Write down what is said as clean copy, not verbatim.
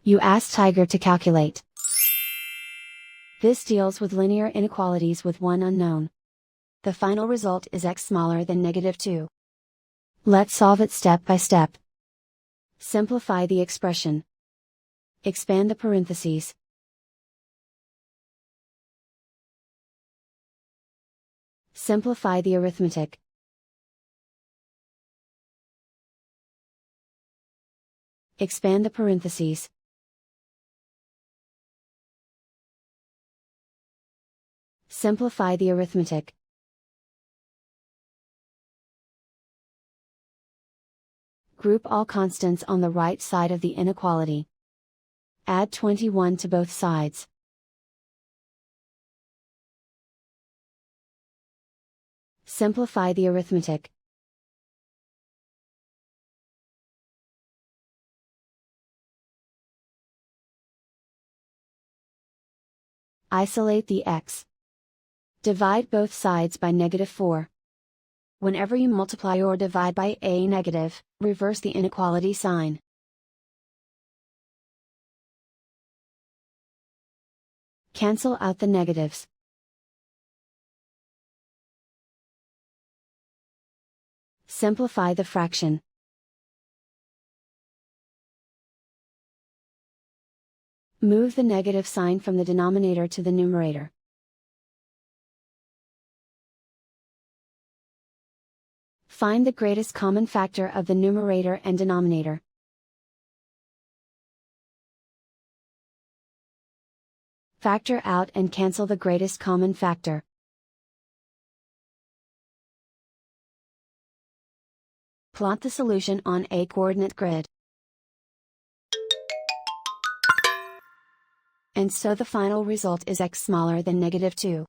You ask Tiger to calculate. This deals with linear inequalities with one unknown. The final result is x smaller than -2. Let's solve it step by step. Simplify the expression. Expand the parentheses. Simplify the arithmetic. Expand the parentheses. Simplify the arithmetic. Group all constants on the right side of the inequality. Add 21 to both sides. Simplify the arithmetic. Isolate the x. Divide both sides by -4. Whenever you multiply or divide by a negative, reverse the inequality sign. Cancel out the negatives. Simplify the fraction. Move the negative sign from the denominator to the numerator. Find the greatest common factor of the numerator and denominator. Factor out and cancel the greatest common factor. Plot the solution on a coordinate grid. And so the final result is x smaller than -2.